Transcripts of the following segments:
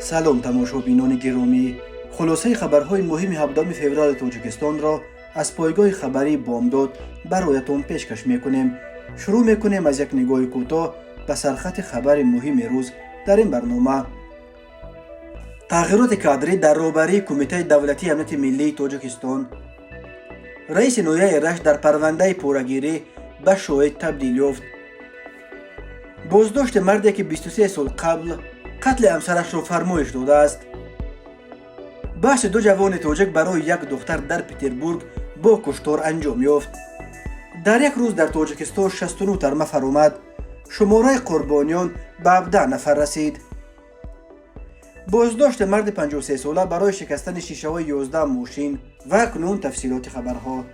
سلام تماشابینان گرامی، خلاصه خبرهای مهم 17 فوریه تاجیکستان را از پایگاه خبری بامداد برایتان پیشکش میکنیم. شروع میکنیم از یک نگاه کوتاه به سرخط خبر مهم روز در این برنامه. تغییرات کادری در رهبری کمیته دولتی امنیت ملی تاجیکستان. رئیس نویه رشت در پرونده پورگیری به شاهد تبدیل یافت. بازداشت مردی که 23 سال قبل قتل همسرش را فرمایش داده است. بحث دو جوان تاجیک برای یک دختر در پتربورگ با کشتار انجام یافت. در یک روز در تاجیکستان 69 ترمه فرآمد. شماره قربانیان به 17 نفر رسید. بازداشت مرد 53 ساله برای شکستن شیشه های 11 ماشین و اکنون تفصیلات خبرها.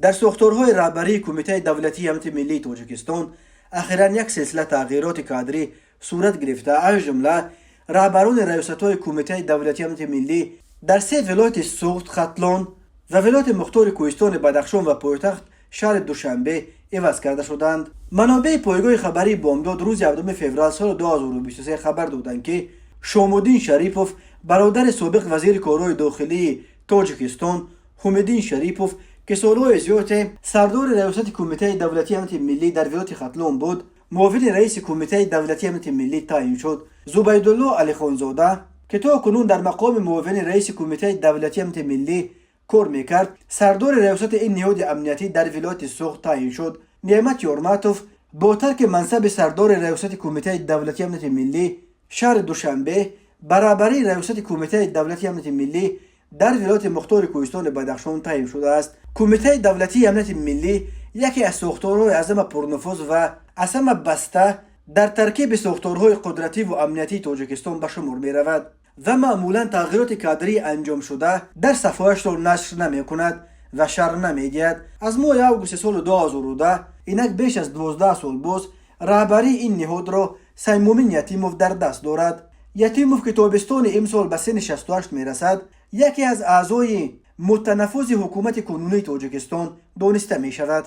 در ساختارهای رهبری کمیته دولتی امنیت ملی تاجیکستان اخیراً یک سلسله تغییرات کادری صورت گرفته، از جمله رهبران ریاست‌های کمیته دولتی امنیت ملی در 3 ولایت سوخت ختلان و ولایت مختار کوهستان بدخشان و پایتخت شهر دوشنبه عوض کرده شدند. منابع پایگاه خبری بامداد روز 7 فوریه سال 2023 خبر دادند که شامالدین شریپوف برادر سابق وزیر کارهای داخلی تاجیکستان حمیدین شریپوف که سالهای زیاد سردار ریاست کمیته دولتی امنیت ملی در ولایت ختلان بود، معاون رئیس کمیته دولتی امنیت ملی تعیین شد. زبیدالله علی خانزاده که تا کنون در مقام معاون رئیس کمیته دولتی امنیت ملی کار میکرد، سردار ریاست این نهاد امنیتی در ولایت سوخت تعیین شد. نعمت یارماتوف با ترک منصب سردار ریاست کمیته دولتی امنیت ملی شهر دوشنبه برابری ریاست کمیته دولتی امنیت ملی در ولایت مختار کوهستان بدخشان تعیین شده است. کمیته دولتی امنیت ملی یکی از ساختارهای اعظم پرنفوذ و اصم بسته در ترکیب ساختارهای قدرتی و امنیتی تاجیکستان به شمار می رود و معمولا تغییرات کادری انجام شده در صفحه‌اش را نشر نمی کند و شرح نمی دهد. از ماه اوگوست سال 2010 اینک بیش از 12 سال باز رهبری این نهاد را سیمومین یتیموف در دست دارد. یتیموف که تابستان امسال به سن 68 می رسد، یکی از اعضای متنفذ حکومت کنونی تاجیکستان دانسته می شود.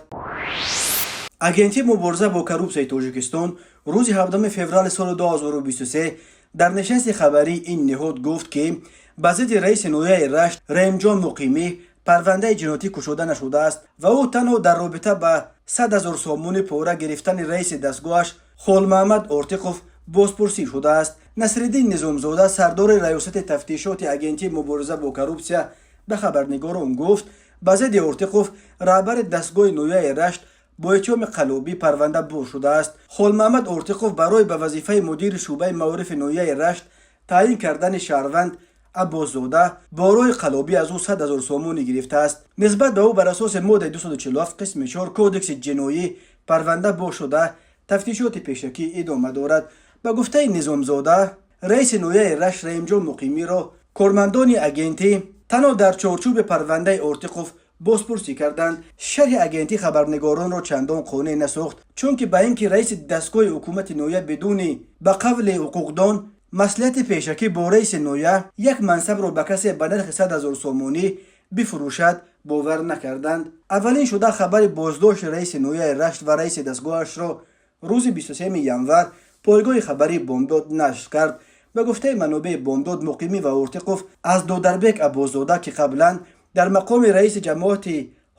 اگنتی مبارزه با کروپسیون تاجیکستان روز 17 فوریه سال 2023 در نشست خبری این نهاد گفت که به ضد رئیس نویه رشت رحیمجان مقیمی پرونده جنایتی گشوده نشده است و او تنها در رابطه با 100,000 سامون پاره گرفتن رئیس دستگاهش خال محمد آرتیقوف بازپرسی شده است. نصرالدین نظامزاده سردار ریاست تفتیشات اگنتی مبارزه با کروپسیون به خبرنگاران گفت به ضد آرتیقوف رهبر دستگاه نویه رشت با اتهام قلابی پرونده باز شده است. خال محمد آرتیقوف برای به وظیفه مدیر شعبه معارف نویه رشت تعیین کردن شهروند عباسزاده بارای قلابی از او 100,000 سامانی گرفته است. نسبت به او بر اساس ماده 247 قسم 4 کودکس جنایی پرونده باز شده، تفتیشات پیشکی ادامه دارد. به گفته نظامزاده رئیس نویه رشت رحیمجان مقیمی را کارمندان اگنتی تنها در چارچوب پرونده آرتیقوف بازپرسی کردند. شرح اگنتی خبرنگاران را چندان قانع نساخت، چون که به اینکه رئیس دستگاه حکومت نویه بدون به قول حقوقدان مصلحت پیشکی با رئیس نویه یک منصب را به کسی به نرخ 100,000 سامانی بفروشد باور نکردند. اولین شده خبر بازداشت رئیس نویه رشت و رئیس دستگاهش را روز 23 ژانویه پایگاه خبری بامداد نشر کرد. به گفته منابع بامداد مقیمی و آرتیقوف از دودربک عباسزاده که قبلا در مقام رئیس جماعت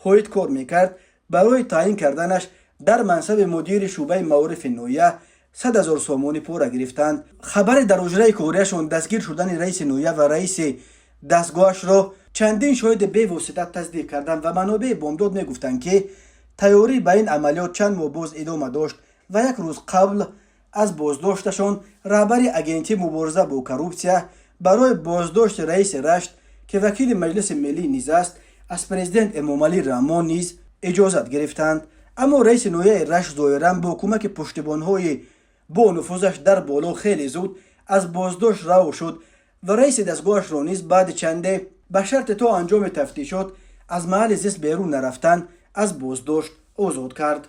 هویت کار میکرد برای تعیین کردنش در منصب مدیر شعبه معارف نویه 100,000 سامانی پاره گرفتند. خبر در اجرای کاریشان دستگیر شدن رئیس نویه و رئیس دستگاهش را چندین شاهد به واسطه تصدیق کردند و منابع بامداد میگفتند که تیاری به این عملیات چند ماه باز ادامه داشت و یک روز قبل از بازداشتشان رهبر اگنتی مبارزه با کروپسیون برای بازداشت رئیس رشت که وکیل مجلس ملی نیز است از پرزیدنت امامعلی رحمان نیز اجازت گرفتند. اما رئیس نویه رشت ظاهراً با کمک پشتیبان‌های با نفوذش در بالا خیلی زود از بازداشت رها شد و رئیس دستگاهش را نیز بعد چنده به شرط تا انجام تفتیشات از محل زیست بیرون نرفتن از بازداشت آزاد کرد.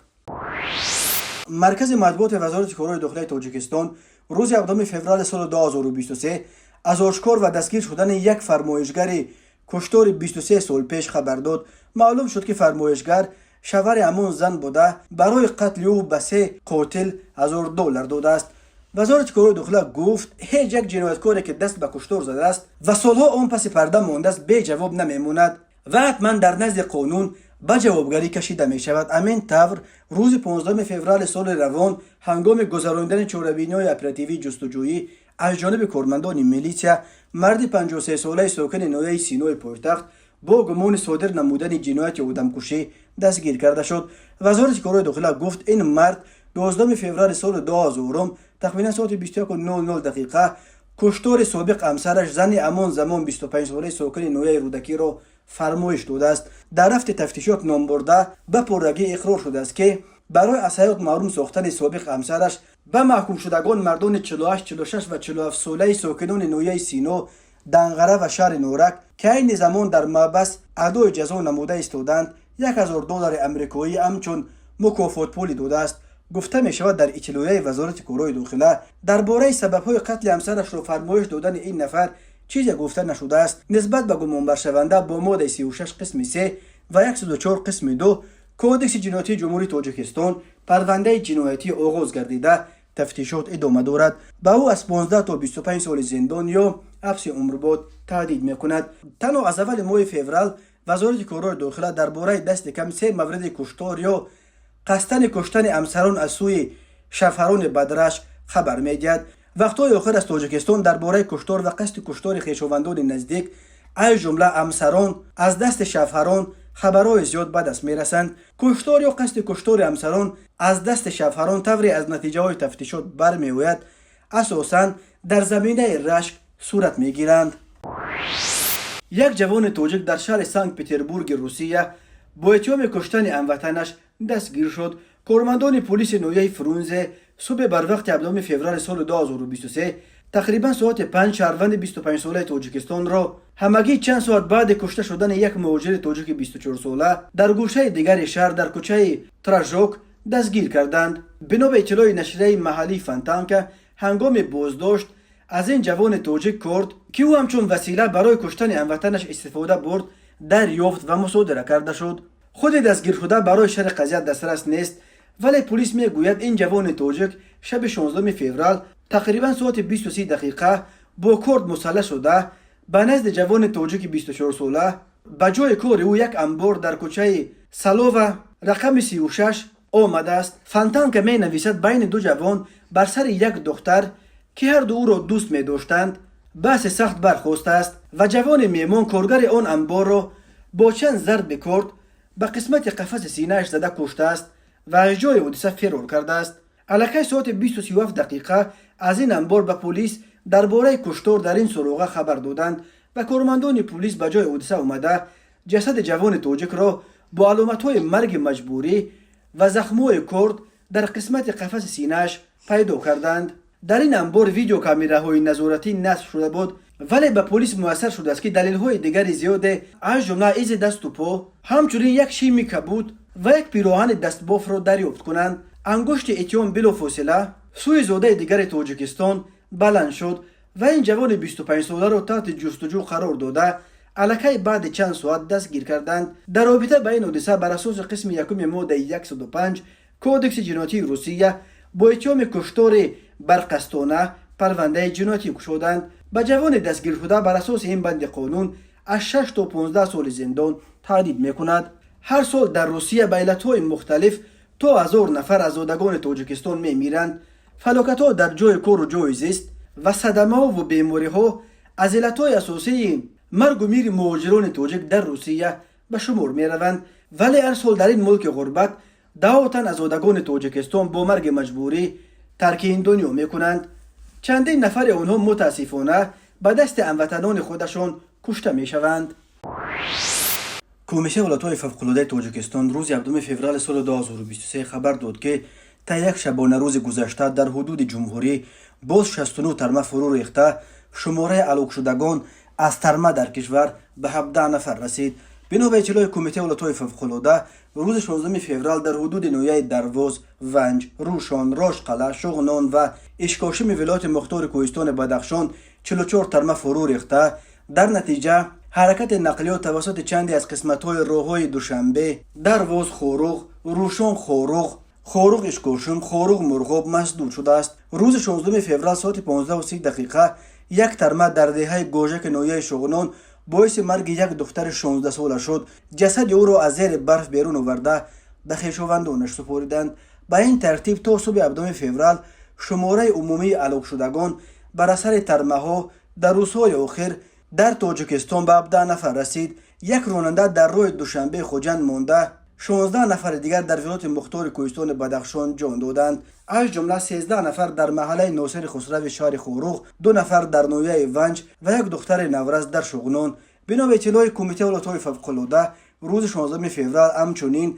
مرکز مطبوعات وزارت کارهای داخلی تاجیکستان روز 7 فوریه سال 2023 از آشکار و دستگیر شدن یک فرمایشگر کشتار 23 سال پیش خبر داد. معلوم شد که فرمایشگر شوهر همان زن بوده برای قتل او به 3 قاتل $1,000 داده است. وزارت کارهای داخله گفت هیچ یک جنایتکاری که دست به کشتار زده است و سالها آن پس پرده مانده است بی جواب نمیماند و حتما در نزد قانون به جوابگری کشیده می شود. همین طور روز 15 فوریه سال روان هنگام گذراندن چهاربینی‌های اپراتیوی جستجویی از جانب کارمندان میلیشیا مرد 53 ساله ساکن ناحیه سینای پایتخت با گمان صادر نمودن جنایت آدمکشی دستگیر کرده شد. وزارت کارهای داخله گفت این مرد 12 فوریه سال 2000 تقریبا ساعت 21:00 دقیقه کشتار سابق همسرش زن امان زمان 25 ساله ساکن ناحیه رودکی را فرمایش داده است. در رفت تفتیشات نام برده به پررگی اقرار شده است که برای از حیات محروم ساختن سابق همسرش به محکوم شدگان مردان 48 46 و 47 ساله ساکنان ناحیه سینا دنغره و شهر نورک که این زمان در محبس ادای جزا نموده ایستادند $1000 امریکایی همچون مکافات پولی داده است. گفته می شود در اطلاعیه وزارت کارهای داخله درباره سبب‌های قتل همسرش را فرمایش دادن این نفر چیزی گفته نشده است. نسبت به گمان شونده با ماده 36 قسم 3 و 104 قسم 2 کودکس جنایتی جمهوری تاجیکستان پرونده جنایتی آغاز گردیده تفتیشات ادامه دارد. به او از 15 تا 25 سال زندان یا حبس عمرباد تهدید میکند. تنها از اول ماه فوریه وزارت کارهای داخله درباره دست کم 3 مورد کشتار یا قصدن کشتن همسران از سوی شفران بدرش خبر میدهد. وقتهای آخر از تاجیکستان درباره کشتار و قصد کشتار خویشاوندان نزدیک از جمله همسران از دست شفران خبرهای زیاد به دست میرسند. کشتار یا قصد کشتار همسران از دست شفران طوری از نتیجه های تفتیشات برمیآید اساساً در زمینه رشک صورت میگیرند. یک جوان تاجیک در شهر سنت پترزبورگ روسیه با اتهام کشتن هموطنش دستگیر شد. کارمندان پلیس ناحیه فرونزه صبح بر وقت 7 فوریه سال 2023 تقریبا ساعت 5 شهروند 25 ساله تاجیکستان را همگی چند ساعت بعد کشته شدن یک مهاجر تاجیک 24 ساله در گوشه دیگر شهر در کوچه تراژوک دستگیر کردند. بنا به اطلاع نشریه محلی فانتانکا هنگام بازداشت از این جوان تاجیک کرد که او همچون وسیله برای کشتن هموطنش استفاده برد دریافت و مصادره کرده شد. خود دستگیر شده برای شرح قضیه دسترس نیست ولی پلیس میگوید این جوان تاجیک شب 16 فوریه تقریبا ساعت 23 دقیقه با کرد مسلح شده به نزد جوان تاجیک 24 ساله به جای کار او یک انبار در کوچه سالووا رقم 36 آمده است. فانتانکا می نویسد بین دو جوان بر سر یک دختر که هر دو او را دوست می داشتند بحث سخت برخاسته است و جوان میمون کارگر آن انبار را با چند ضرب کرد به قسمت قفس سینه‌اش زده کشته است و از جای حادثه فرار کرده است. الکی ساعت 27 دقیقه از این انبار به پلیس درباره کشتار در این سراغه خبر دادند و کارمندان پلیس به جای حادثه آمده جسد جوان تاجیک را با علامت‌های مرگ مجبوری و زخم‌های کرد در قسمت قفس سینه‌اش پیدا کردند. در این انبار ویدیو کامراهای نظارتی نصب شده بود ولی به پلیس موثر شده است که دلیل‌های دیگری زیاد از جمله ایز دست و پا همچنین یک شیمی کبود و یک پیراهن دستباف را دریافت کنند. انگشت اتیام بلافاصله سوی زاده دیگر تاجیکستان بلند شد و این جوان 25 ساله را تحت جستجو قرار داده الکی بعد چند ساعت دستگیر کردند. در رابطه با این حادثه بر اساس قسم یکم ماده 105 کودکس جنایتی روسیه با اتهام کشتار برقصدانه پرونده جنایتی گشودند. به جوان دستگیر شده بر اساس این بند قانون از 6 تا 15 سال زندان تهدید میکند. هر سال در روسیه به علتهای مختلف تا 1000 نفر از زادگان تاجیکستان میمیرند. فلاکت‌ها در جای کار و جای زیست و صدمه‌ها و بیماری‌ها از علتهای اساسی مرگ و میر مهاجران تاجیک در روسیه به شمار میروند ولی هر سال در این ملک غربت 10 تن از زادگان تاجیکستان با مرگ مجبوری ترک این دنیا میکنند. چندین نفر آنها متاسفانه به دست هموطنان خودشان کشته میشوند. کمیسیون ولایت‌های فوق‌العاده تاجیکستان روز 7 فوریه سال 2023 خبر داد که تا یک شبانه روز گذشته در حدود جمهوری باز 69 ترمه فرو ریخته شماره هلاک شدگان از ترمه در کشور به 17 نفر رسید. بنا به اطلاع کمیته ولایت‌های فوق‌العاده روز 16 فوریه در حدود ناحیه درواز، ونج، روشان، راشقله، شغنان و اشکاشم ولایت مختار کوهستان بدخشان 44 ترمه فرو ریخته. در نتیجه حرکت نقلیات توسط چندی از قسمت‌های راه‌های دوشنبه، درواز خوروغ، روشان خوروغ خوروغ اشکوشم خوروغ مرغوب مسدود شده است. روز 16 فوریه ساعت 15:30 یک ترمه در دهه گوژک نویه شغنان باعث مرگ یک دختر 16 ساله شد. جسد او را از زیر برف بیرون آورده به خویشاوندانش سپردند. به این ترتیب تا صبح 7 فوریه شماره عمومی هلاک شدگان بر اثر ترمه ها در روزهای آخر در تاجیکستان به 17 نفر رسید. یک راننده در راه دوشنبه خوجند مانده، 16 نفر دیگر در ولایت مختار کوهستان بدخشان جان دادند. از جمله 13 نفر در محله ناصر خسرو شهر خوروغ، 2 نفر در نویه ونج و یک دختر نورز در شغنان. بنا به اطلاع کمیته ولایت‌های فوق‌العاده روز 16 فوریه همچنین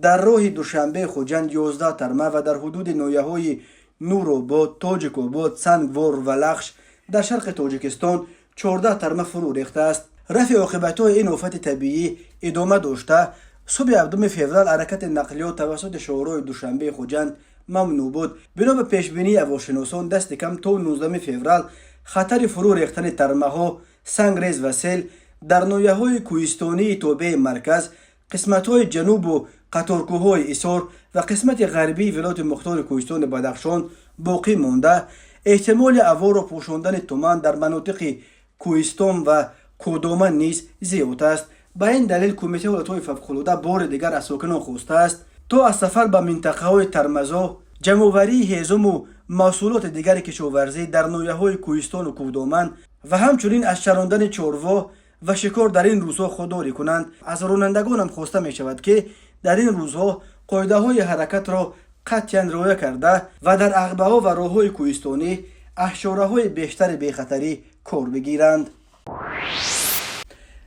در راه دوشنبه خوجند 11 ترمه و در حدود نویه‌های نورآباد، تاجیک‌آباد، سنگوار و لخش در شرق تاجیکستان 14 ترمه فرو ریخته است. رفع عاقبت‌های این آفت طبیعی ادامه داشته. صبح 7 فوریه حرکت نقلیات توسط شهرهای دوشنبه خوجند ممنوع بود. بنا به پیشبینی هواشناسان دست کم تا 19 فوریه خطر فرو ریختن ترمه ها، سنگریز و سیل در نویه‌های کوهستانی توبه مرکز، قسمت‌های جنوب و قطارکوه‌های ایسار و قسمت غربی ولایت مختار کوهستان بدخشان باقی مانده. احتمال هوا را پوشاندن تمان در مناطق کوهستان و کودومن نیز زیاد است. به این دلیل کمیته ولایت‌های فوق‌العاده بار دیگر از ساکنان خواسته است تا از سفر به منطقه‌های ترمزا، جمع‌آوری هیزم و محصولات دیگر کشاورزی در نویه‌های کوهستان و کودومن و همچنین از چراندن چاروا و شکار در این روزها خودداری کنند. از رانندگان هم خواسته می شود که در این روزها قاعده‌های حرکت را قطعاً رعایت کرده و در عقبه‌ها و راه‌های کوهستانی اشاره‌های بیشتر بی‌خطری کار بگیرند.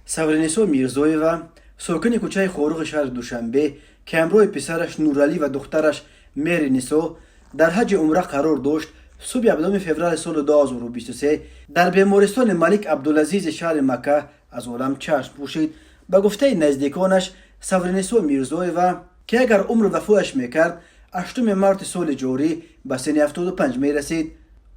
سورنیسا میرزایوا ساکن کوچه خوروغ شهر دوشنبه که همراه پسرش نورعلی و دخترش میرنیسا در حج عمره قرار داشت، صبح 7 فوریه سال 2023 در بیمارستان ملک عبدالعزیز شهر مکه از عالم چشم پوشید. به گفته نزدیکانش سورنیسا میرزایوا که اگر عمر وفایش میکرد 8 مارس سال جاری به سن 75 میرسید.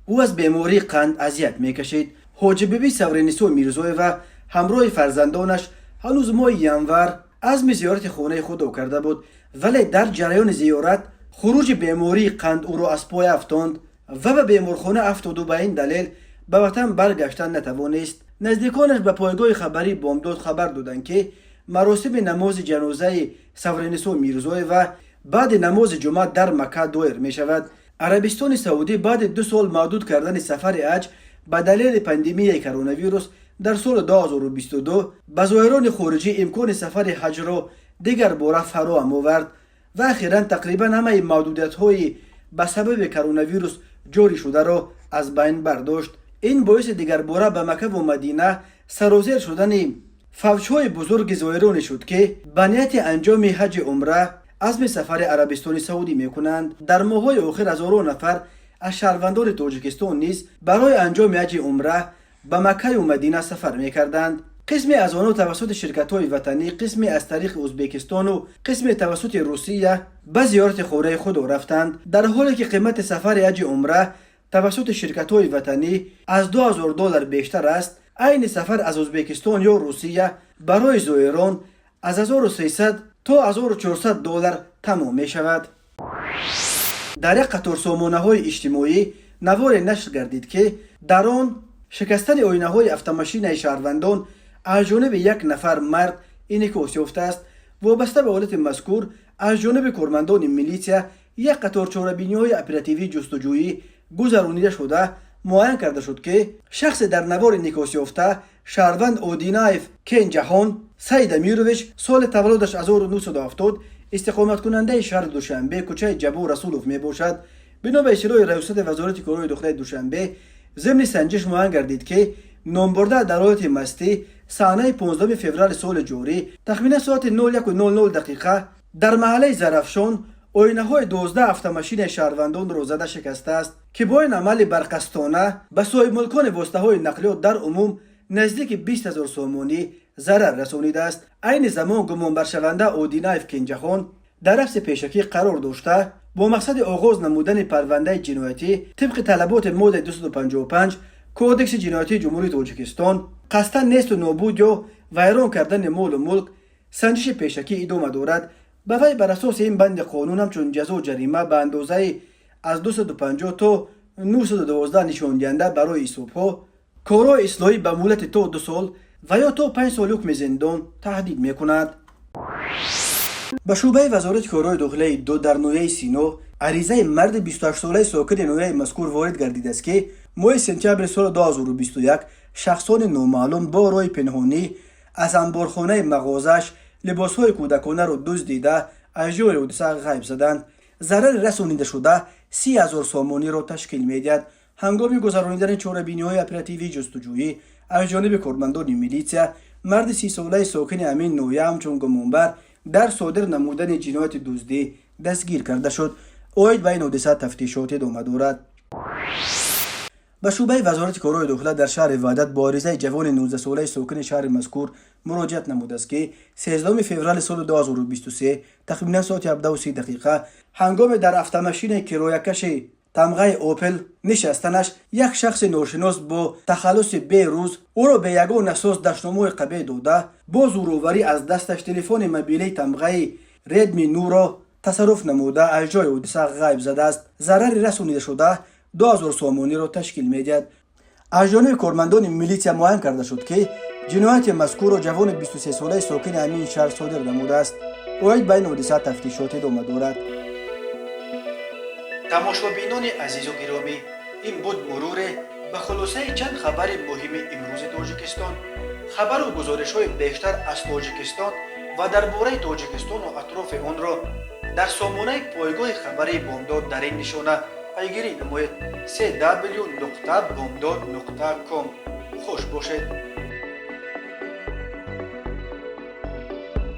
او از بیماری قند اذیت میکشید. حاج بیبی سورنیسا میرزایوا همراه فرزندانش هنوز ماه ینور عزم زیارت خانه خود کرده بود، ولی در جریان زیارت خروج بیماری قند او را از پای افتاند و به بیمارخانه افتاد و به این دلیل به وطن برگشتن نتوانست. نزدیکانش به پایگاه خبری بامداد خبر دادند که مراسم نماز جنازه سورنیسا میرزایوا بعد نماز جمعه در مکه دایر می شود. عربستان سعودی بعد 2 سال محدود کردن سفر حج به دلیل پاندمی کرونا ویروس در سال 2022 به زائران خارجی امکان سفر حج را دیگر باره فراهم آورد و اخیراً تقریباً همه محدودیت‌های به سبب کرونا ویروس جاری شده را از بین برداشت. این باعث دیگر باره به مکه و مدینه سرازیر شدن فوج‌های بزرگ زائران شد که به نیت انجام حج عمره عزم سفر عربستان سعودی می‌کنند. در ماه‌های آخر هزاران نفر از شهروندان تاجیکستان نیز برای انجام حج عمره به مکه و مدینه سفر می‌کردند. قسمی از آنها توسط شرکت‌های وطنی، قسمی از طریق ازبکستان و قسمی توسط روسیه به زیارت خانه خود رفتند، در حالی که قیمت سفر حج عمره توسط شرکت‌های وطنی از $2000 بیشتر است. این سفر از ازبکستان یا روسیه برای زائران از 1300 تا $1400 تمام می شود. در یک قطار سامانه‌های اجتماعی نوار نشر گردید که در آن شکستن آینه‌های اتومبیل شهروندان از جانب یک نفر مرد انعکاس یافته است. وابسته به حالت مذکور از جانب کارمندان میلیشیا یک قطار چهاربینی‌های اپراتیوی جستجویی گذرانیده شده معاین کرده شد که شخص در نوار انعکاس یافته شهروند اودینایف کین جهان سید امیروویچ سال تولدش 1970 استقامت کننده شهر دوشنبه کوچه جبو رسولوف می باشد. بنا به اطلاع رئیست وزارت کارهای داخلی دوشنبه ضمن سنجش معاین گردید که نامبرده در حالت مستی صحنه 15 فوریه سال جاری تخمیناً ساعت 01:00 در محله زرفشان آینه‌های 12 اتومبیل شهروندان را زده شکسته است که با این عمل برقصدانه به صاحب ملکان واسطه‌های نقلیات در عموم نزدیک 20,000 سومانی ضرر رسانیده است. این زمان گمانبر شونده اودینایف کینجهان در حبس پیشکی قرار داشته با مقصد آغاز نمودن پرونده جنایتی طبق طلبات ماده 255 کودکس جنایتی جمهوری تاجیکستان قصداً نیست و نابود یا ویران کردن مال و ملک. سنجش پیشکی ادامه دارد. به وی بر اساس این بند قانون همچون جزا و جریمه به اندازه از 250 تا 912 نشان دهنده برای ایسوپ‌ها، کارهای اصلاحی به مهلت تا 2 سال و یا تا 5 سال حکم زندان تهدید میکند. به شعبه وزارت کارهای داخلی 2 در ناحیه سینا عریضه مرد 28 ساله ساکن ناحیه مذکور وارد گردیده است که ماه سپتامبر سال 2021 شخصان نامعلوم با راه پنهانی از انبارخانه مغازش لباسهای کودکانه را دزدیده از جای حادثه غیب زدند. ضرر رسانیده شده 30,000 سامانی را تشکیل می‌دهد. هنگام گذراندن چاره‌بینی‌های اپراتیوی جستجویی از جانب کارمندان میلیسیا، مرد 30 ساله ساکن همین ناحیه همچون گمانبر در صادر نمودن جنایت دزدی دستگیر کرده شد. اوید به این حادثه تفتیشات ادامه دارد. به شعبه وزارت کارهای داخلی در شهر وحدت با عریضه جوان 19 ساله ساکن شهر مذکور مراجعت نموده است که 13 فوریه سال 2023 تقریبا ساعت 17:30 دقیقه هنگام در افت کرایه‌کش تمغه اوپل نشستنش یک شخص ناشناس با تخلص بیروز او را به یگان اساس دشنامه قبیه داده با زوراوری از دستش تلفن موبیلی تمغه ردمی نو را تصرف نموده از جای حادثه غیب زده است. ضرر رسانیده شده 2000 سامانی را تشکیل می‌دهد. از جانب کارمندان میلیسیا معاین کرده شد که جنایت مذکور را جوان 23 ساله ساکن همین شهر صادر نموده است. اوید به این حادثه تفتیشات ادامه دارد. تماشابینان عزیز و گرامی، این بود مرور به خلاصه چند خبر مهم امروز تاجیکستان. خبر و گزارش‌های بیشتر از تاجیکستان و درباره تاجیکستان و اطراف آن را در سامانه پایگاه خبری بامداد در این نشانه پیگیری نمایید: www.bomdad.com. خوش باشید.